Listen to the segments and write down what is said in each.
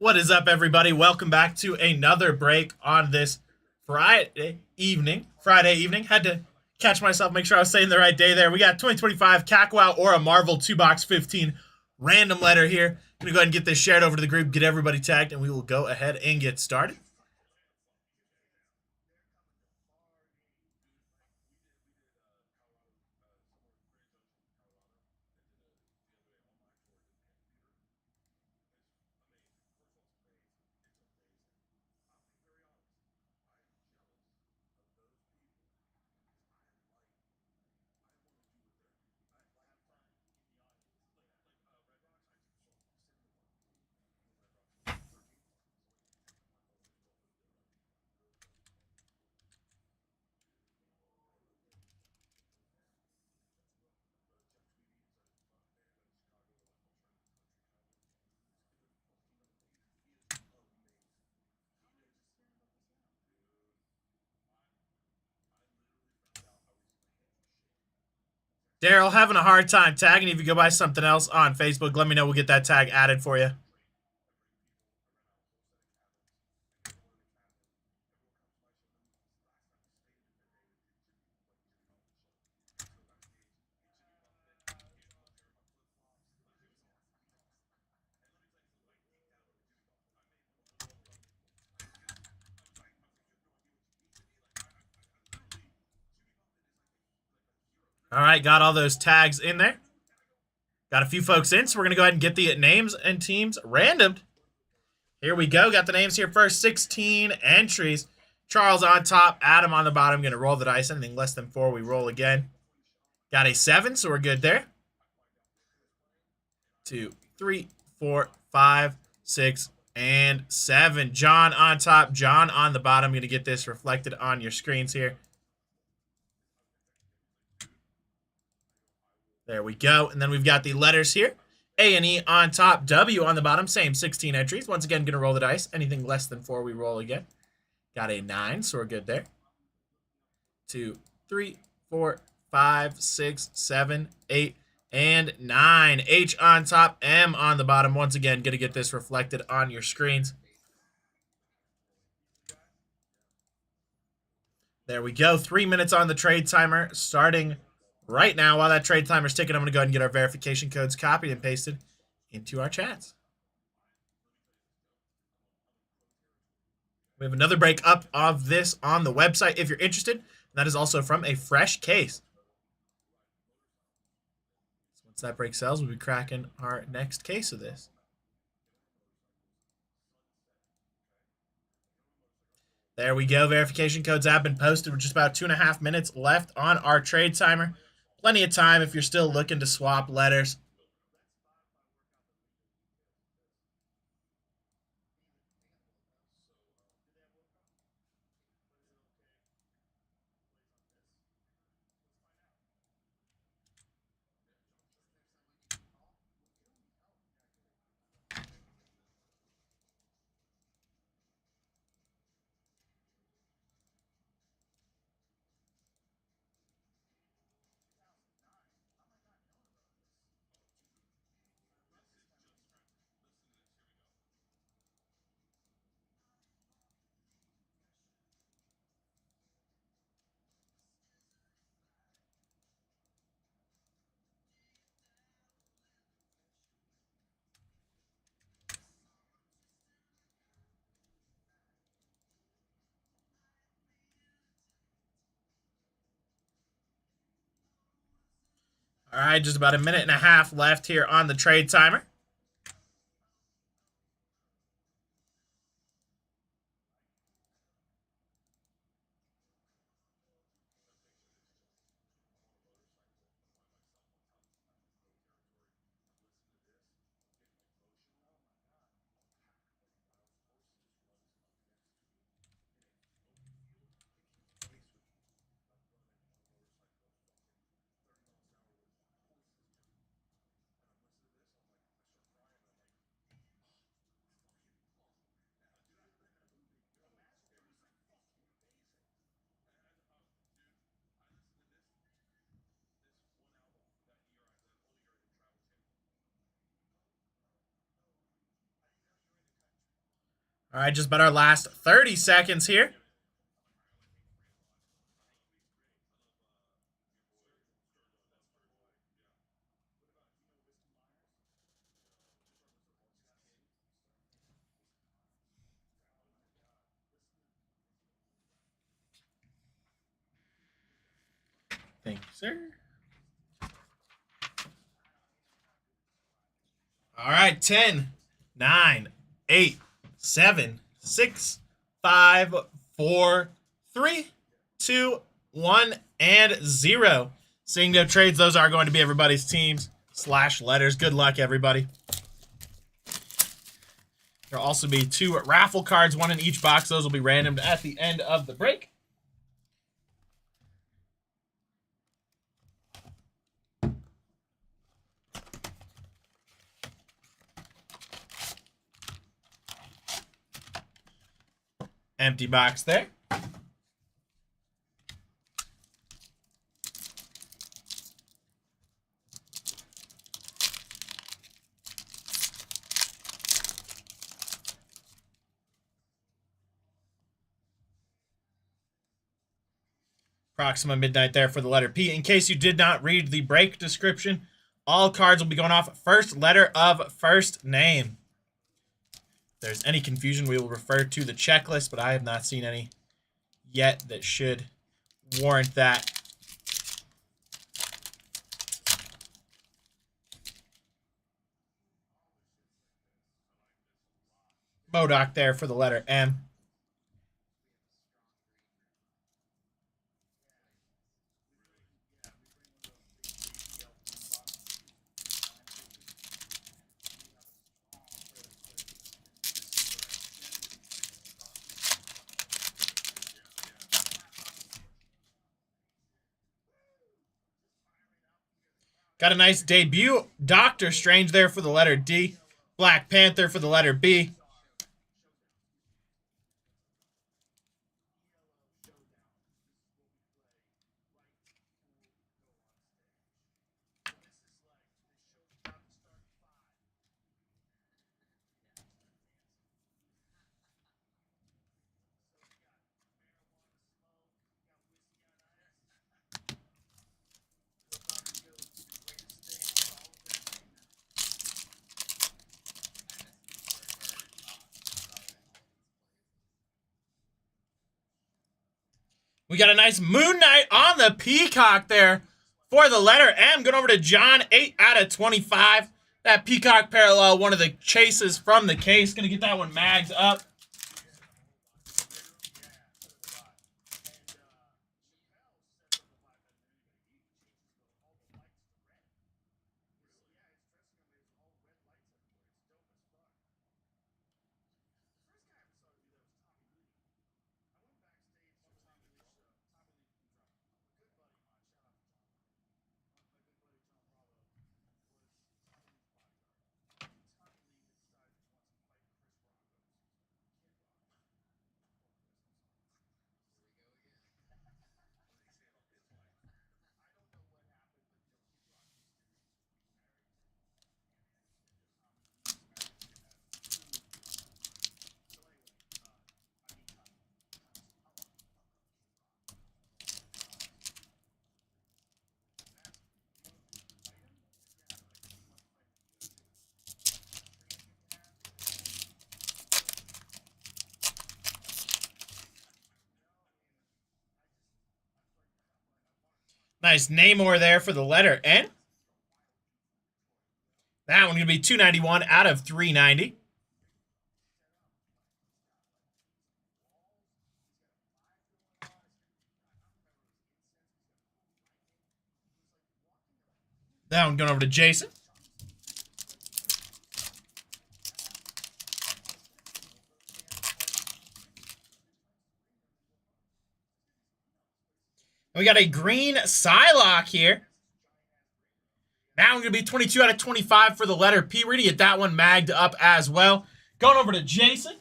What is up, everybody? Welcome back to another break on this Friday evening. Had to catch myself, make sure I was saying the right day there. We got 2025 Kakawow or a Marvel 2-box 15 random letter here. I'm going to go ahead and get this shared over to the group, get everybody tagged, and we will go ahead and get started. Daryl, having a hard time tagging. If you go buy something else on Facebook, let me know. We'll get that tag added for you. All right, got all those tags in there. Got a few folks in, so we're going to go ahead and get the names and teams randomed. Here we go. Got the names here first. 16 entries. Charles on top, Adam on the bottom. Going to roll the dice. Anything less than 4, we roll again. Got a 7, so we're good there. 2, 3, 4, 5, 6, and 7. John on top, John on the bottom. Going to get this reflected on your screens here. There we go. And then we've got the letters here. A and E on top, W on the bottom. Same 16 entries. Once again, going to roll the dice. Anything less than 4, we roll again. Got a 9, so we're good there. 2, 3, 4, 5, 6, 7, 8, and 9. H on top, M on the bottom. Once again, going to get this reflected on your screens. There we go. 3 minutes on the trade timer starting right now. While that trade timer's ticking, I'm going to go ahead and get our verification codes copied and pasted into our chats. We have another break up of this on the website if you're interested. That is also from a fresh case. So once that break sells, we'll be cracking our next case of this. There we go. Verification codes have been posted with just about 2.5 minutes left on our trade timer. Plenty of time if you're still looking to swap letters. All right, just about 1.5 minutes left here on the trade timer. All right, just about our last 30 seconds here. Thank you, sir. All right, 10, 9, 8, 7, 6, 5, 4, 3, 2, 1, and 0. Seeing no trades, those are going to be everybody's teams / letters. Good luck, everybody. There'll also be 2 raffle cards, 1 in each box. Those will be randomed at the end of the break. Empty box there. Proxima Midnight there for the letter P. In case you did not read the break description, all cards will be going off first letter of first name. If there's any confusion, we will refer to the checklist, but I have not seen any yet that should warrant that. Modoc there for the letter M. Got a nice debut. Doctor Strange there for the letter D. Black Panther for the letter B. We got a nice Moon Knight on the Peacock there for the letter M. Going over to John, 8 out of 25. That Peacock parallel, one of the chases from the case. Going to get that one magged up. Nice Namor there for the letter N. That one going to be 291 out of 390. That one going over to Jason. And we got a green Psylocke here. Now I'm going to be 22 out of 25 for the letter P. We're going to get that one magged up as well. Going over to Jason.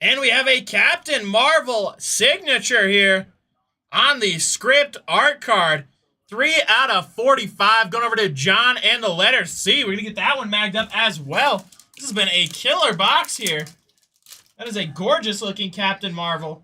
And we have a Captain Marvel signature here on the script art card. 3 out of 45. Going over to John and the letter C. We're going to get that one magged up as well. This has been a killer box here. That is a gorgeous looking Captain Marvel.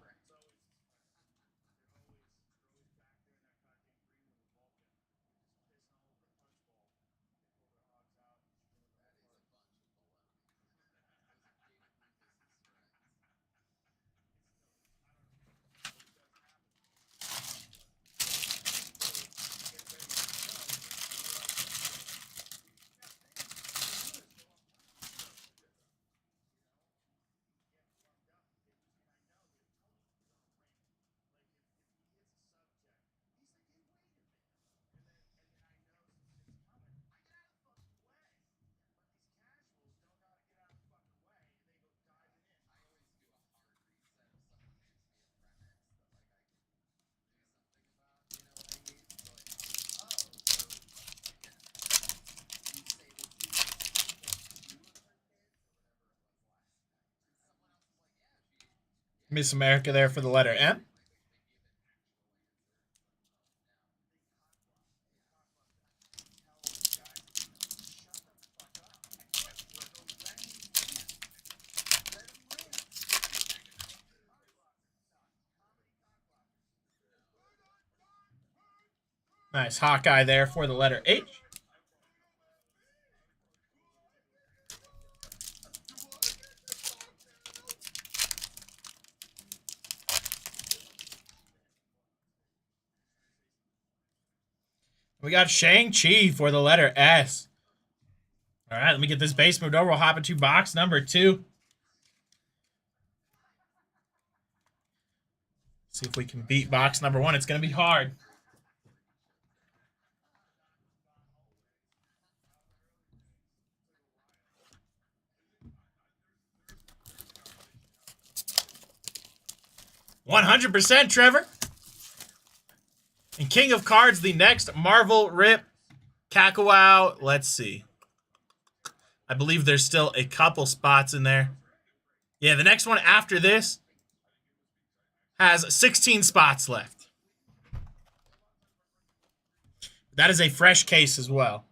Miss America there for the letter M. Nice Hawkeye there for the letter H. We got Shang-Chi for the letter S. All right, let me get this base moved over. We'll hop into box number 2. See if we can beat box number 1. It's going to be hard. $100%, Trevor. And King of Cards, the next Marvel rip. Kakawow, let's see. I believe there's still a couple spots in there. Yeah, the next one after this has 16 spots left. That is a fresh case as well.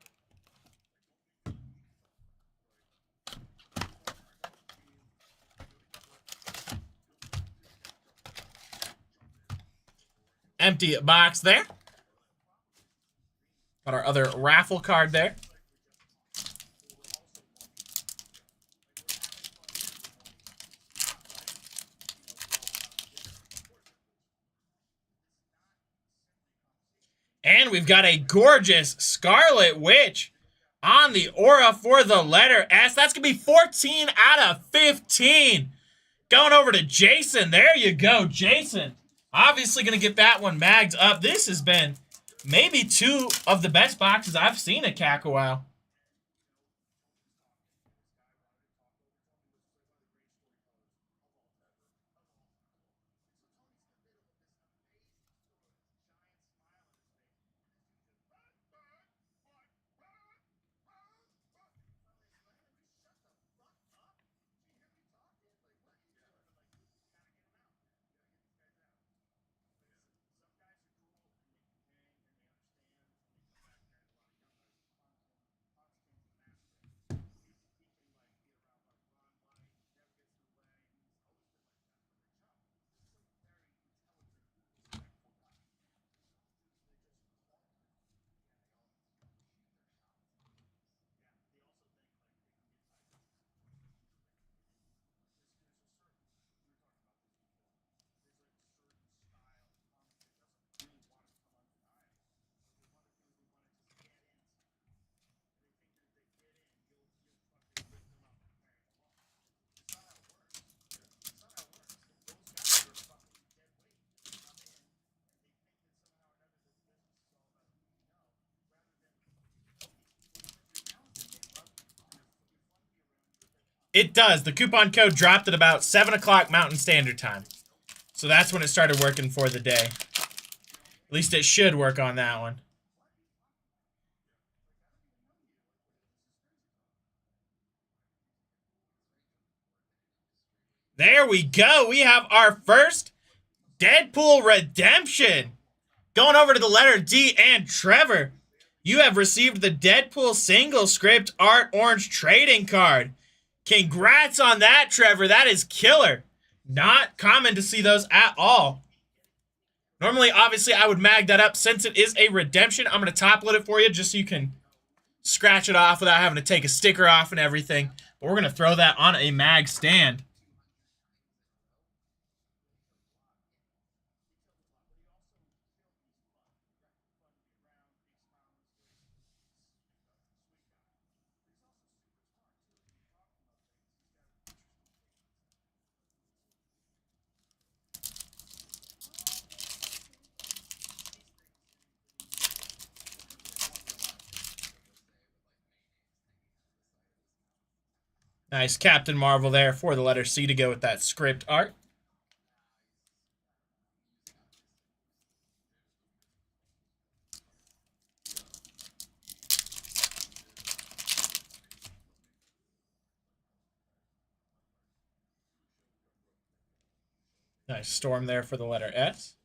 Empty box there. Got our other raffle card there. And we've got a gorgeous Scarlet Witch on the aura for the letter S. That's going to be 14 out of 15. Going over to Jason. There you go, Jason. Obviously going to get that one magged up. This has been maybe 2 of the best boxes I've seen at Kakawow. It does. The coupon code dropped at about 7 o'clock Mountain Standard Time. So that's when it started working for the day. At least it should work on that one. There we go. We have our first Deadpool redemption. Going over to the letter D, and Trevor, you have received the Deadpool single script art orange trading card. Congrats on that, Trevor. That is killer. Not common to see those at all. Normally, obviously, I would mag that up. Since it is a redemption, I'm going to top load it for you just so you can scratch it off without having to take a sticker off and everything. But we're going to throw that on a mag stand. Nice Captain Marvel there for the letter C to go with that script art. Nice Storm there for the letter S.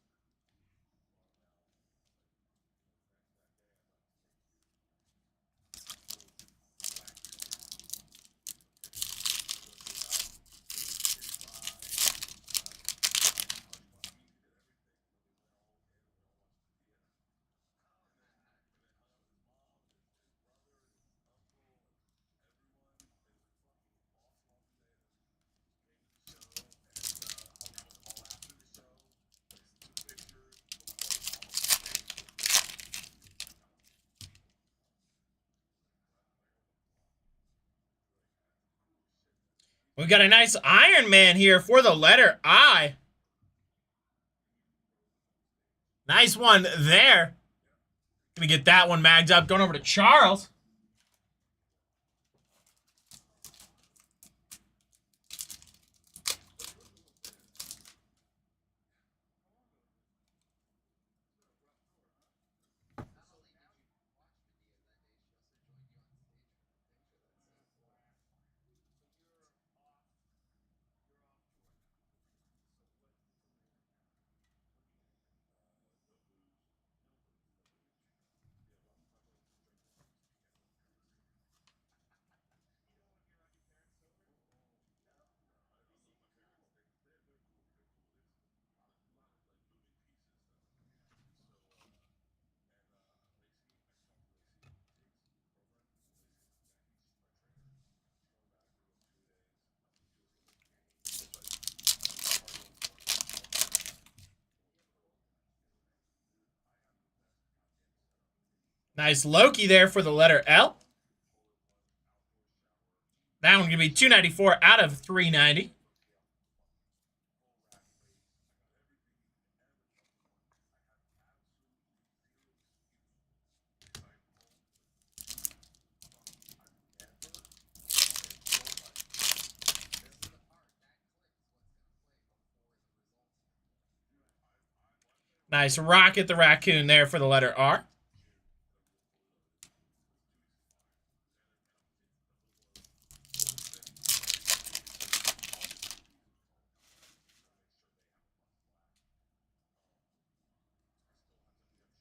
We've got a nice Iron Man here for the letter I. Nice one there. Gonna get that one magged up. Going over to Charles. Nice Loki there for the letter L. That one gonna be 294 out of 390. Nice Rocket the Raccoon there for the letter R.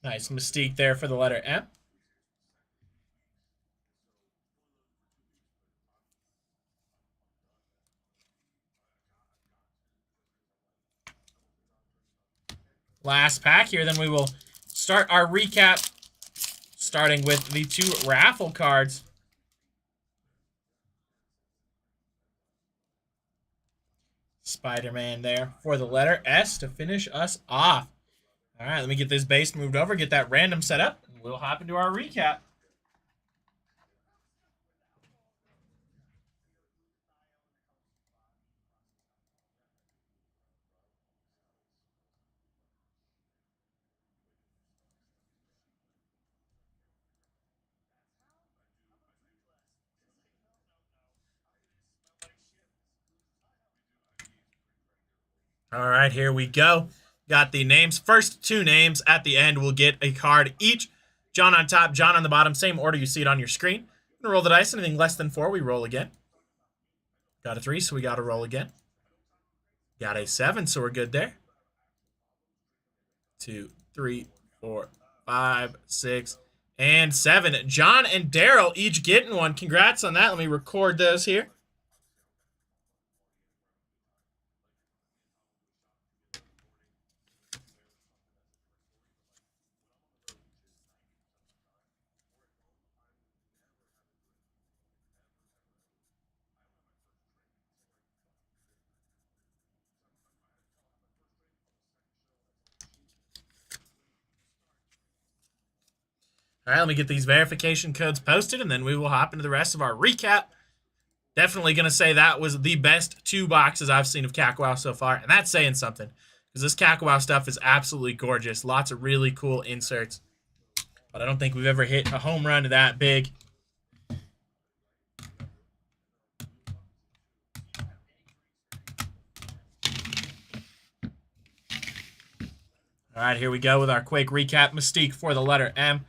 Nice Mystique there for the letter M. Last pack here, then we will start our recap, starting with the 2 raffle cards. Spider-Man there for the letter S to finish us off. All right, let me get this base moved over, get that random set up, and we'll hop into our recap. All right, here we go. Got the names. First 2 names at the end will get a card each. John on top, John on the bottom. Same order you see it on your screen. I'm gonna roll the dice. Anything less than 4, we roll again. Got a 3, so we got to roll again. Got a 7, so we're good there. 2, 3, 4, 5, 6, and 7. John and Daryl each getting one. Congrats on that. Let me record those here. All right, let me get these verification codes posted, and then we will hop into the rest of our recap. Definitely going to say that was the best 2 boxes I've seen of Kakawow so far, and that's saying something, because this Kakawow stuff is absolutely gorgeous. Lots of really cool inserts, but I don't think we've ever hit a home run that big. All right, here we go with our quick recap. Mystique for the letter M.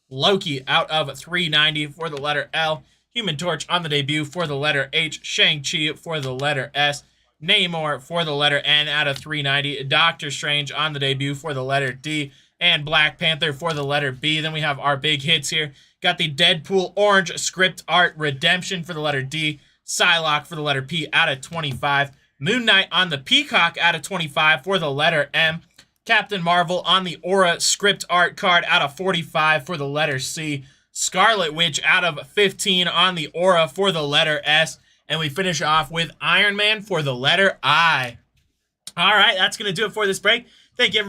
Loki out of 390 for the letter L. Human Torch on the debut for the letter H. Shang-Chi for the letter S. Namor for the letter N out of 390. Doctor Strange on the debut for the letter D. And Black Panther for the letter B. Then we have our big hits here. Got the Deadpool Orange Script Art Redemption for the letter D. Psylocke for the letter P out of 25. Moon Knight on the Peacock out of 25 for the letter M. Captain Marvel on the Aura Script Art card out of 45 for the letter C. Scarlet Witch out of 15 on the Aura for the letter S. And we finish off with Iron Man for the letter I. All right, that's going to do it for this break. Thank you, everybody.